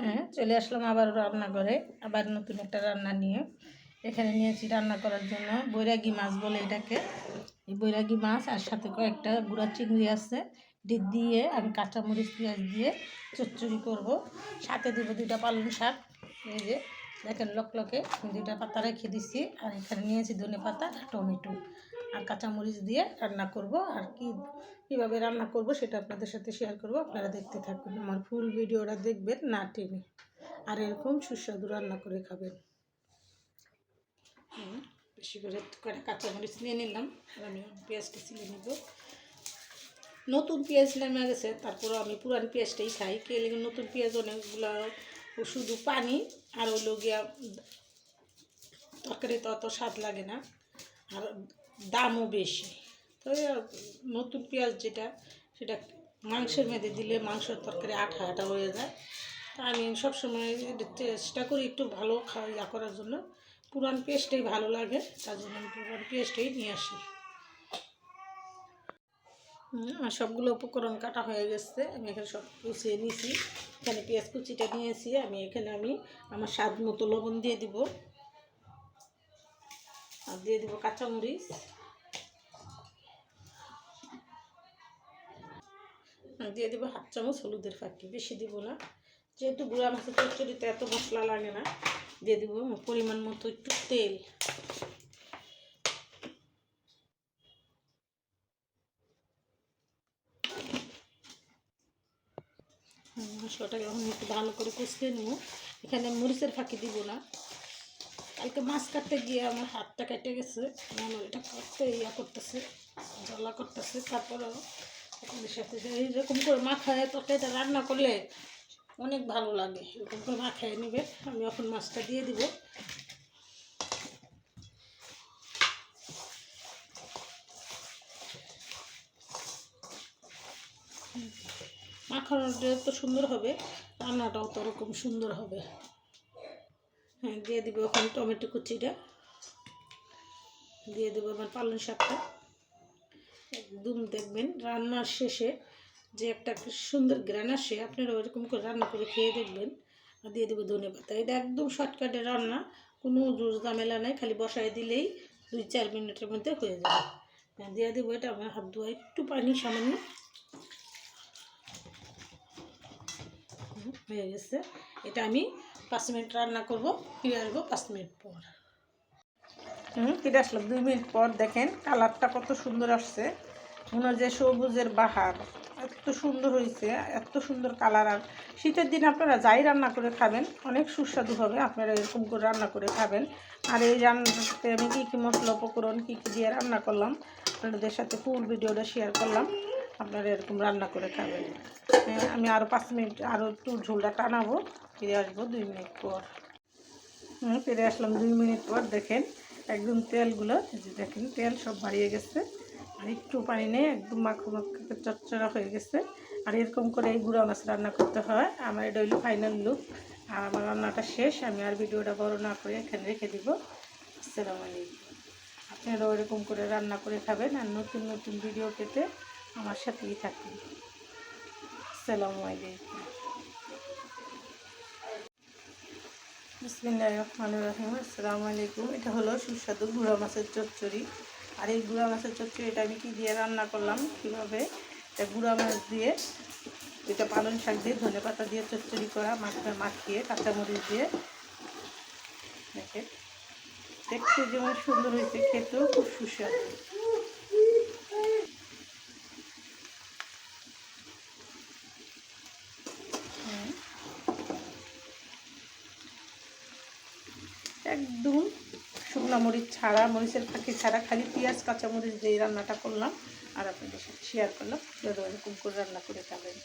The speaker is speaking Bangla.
হ্যাঁ, চলে আসলাম আবার রান্নাঘরে, আবার নতুন একটা রান্না নিয়ে। এখানে নিয়েছি রান্না করার জন্য বৈরাগী মাছ বলে এটাকে। এই বৈরাগী মাছ আর সাথে কয়েকটা গুঁড়া চিংড়ি আছে, দিয়ে আমি কাঁচামরিচ পেঁয়াজ দিয়ে চচ্চড়ি করব। সাথে দেবো 2টা পালং শাক, এই যে দেখেন লকলকে 2টা পাতা রেখে দিছি। আর এখানে নিয়েছি ধনে পাতা, টমেটো আর কাঁচামরিচ দিয়ে রান্না করব। আর কীভাবে রান্না করব সেটা আপনাদের সাথে শেয়ার করব, আপনারা দেখতে থাকুন। আমার ফুল ভিডিওটা দেখবেন না টেনে, আর এরকম সুস্বাদু রান্না করে খাবেন। বেশি করে কয়েকটা কাঁচামরিচ নিয়ে নিলাম, আর আমি পেঁয়াজটা ছিলে নেব। নতুন পেঁয়াজ নেমে গেছে, তারপরে আমি পুরান পেঁয়াজটাই খাই। কে লেগে নতুন পেঁয়াজ অনেকগুলো শুধু পানি আর ওই গিয়া তরকারি তো অত স্বাদ লাগে না, আর দামও বেশি। তো নতুন পেঁয়াজ যেটা, সেটা মাংসের মধ্যে দিলে মাংসের তরকারি আঠা আঠা হয়ে যায়। তা আমি সবসময় চেষ্টা করি একটু ভালো ইয়া করার জন্য। পুরান পেঁয়াজটাই ভালো লাগে, তার জন্য আমি পুরান পেঁয়াজটাই নিয়ে আসি। আর সবগুলো উপকরণ কাটা হয়ে গেছে, আমি এখানে সব কুচিয়ে নিয়েছি। এখানে পেঁয়াজ কুচিটা নিয়েছি আমি। এখানে আমি আমার স্বাদ মতো লবণ দিয়ে দিব, আর দিয়ে দিব কাঁচামরিচ, দিয়ে দেবো 1/2 চামচ হলুদের ফাঁকি, বেশি দিব না, যেহেতু গুঁড়া মাছের চচ্চড়িতে এত মশলা লাগে না। দিয়ে দেবো পরিমাণ মতো একটু তেল। মশলাটাকে এখন একটু ভালো করে কষিয়ে নেব। এখানে মরিচের ফাঁকি দিব না, কালকে মাছ কাটতে গিয়ে আমার হাতটা কেটে গেছে, আমার এটা কাটতে ইয়া করতেছে, জ্বালা করতেছে। তারপরেও আপনাদের সাথে এইরকম করে মাখায় তরকারিটা রান্না করলে অনেক ভালো লাগে। এরকম করে মাখায় নেবে। আমি এখন মাছটা দিয়ে দিব। মাখানোটা তো সুন্দর হবে, রান্নাটাও তো ওরকম সুন্দর হবে। হ্যাঁ, দিয়ে দিব এখন টমেটো কুচিটা, দিয়ে দেবো আমার পালং শাকটা। একদম দেখবেন রান্নার শেষে যে একটা সুন্দর গ্রান আসে, আপনারা ওইরকম করে রান্না করে খেয়ে দেখবেন। আর দিয়ে দেবো ধনে পাতা। এটা একদম শর্টকাটে রান্না, কোনো জোর ঝামেলা নেই, খালি বসায় দিলেই 2-4 মিনিটের মধ্যে হয়ে যাবে। হ্যাঁ, দিয়ে দেবো এটা আমার হাত ধোয়া একটু পানি সামান্য হয়ে গেছে। এটা আমি 5 মিনিট রান্না করব, ফিরে আসবো 5 মিনিট পর। ফিরে আসলাম 2 মিনিট পর। দেখেন কালারটা কত সুন্দর আসছে, মনে হয় যে সবুজের বাহার। এত সুন্দর হয়েছে, এত সুন্দর কালার। আর শীতের দিন আপনারা যাই রান্না করে খাবেন অনেক সুস্বাদু হবে, আপনারা এরকম করে রান্না করে খাবেন। আর এই রান্নাতে আমি কী মশলা উপকরণ কী দিয়ে রান্না করলাম আপনাদের সাথে ফুল ভিডিওটা শেয়ার করলাম। আপনারা এরকম রান্না করে খাবেন। আমি আরও 5 মিনিট আরও একটু ঝোলটা টানাবো, ফিরে আসবো 2 মিনিট পর। ফিরে আসলাম 2 মিনিট পর। দেখেন একদম তেলগুলো, দেখেন তেল সব বাড়িয়ে গেছে, আর একটু পানি নেই, একদম মাখো মাখো চচ্চড়া হয়ে গেছে। আর এরকম করে এই গুঁড়া মাছ রান্না করতে হয়। আমার এটা হইলো ফাইনাল লুক, আর আমার রান্নাটা শেষ। আমি আর ভিডিওটা বড় না করে এখানে রেখে দিব। আসসালামু আলাইকুম। আপনারাও এরকম করে রান্না করে খাবেন, আর নতুন নতুন ভিডিও পেতে আমার সাথেই থাকুন। আসসালামু আলাইকুম। বিসমিল্লাহির রহমানির রহিম। আসসালামু আলাইকুম। এটা হলো সুস্বাদু গুঁড়া মাছের চচ্চড়ি। আর এই গুঁড়া মাছের চচ্চড়িটা আমি কী দিয়ে রান্না করলাম, কীভাবে, এটা গুঁড়া মাছ দিয়ে, এটা পালং শাক দিয়ে, ধনে পাতা দিয়ে চচ্চড়ি করা, মাখিয়ে কাঁচামরিচ দিয়ে। দেখেন দেখতে যেমন সুন্দর হয়েছে, খেতেও খুব সুস্বাদু। একদম শুকনো মরিচ ছাড়া, মরিচের ফাঁকি ছাড়া, খালি পেঁয়াজ কাঁচামরিচ দিয়ে রান্নাটা করলাম, আর আপনাদের সাথে শেয়ার করলাম। এরকম করে রান্না করে খাবেন।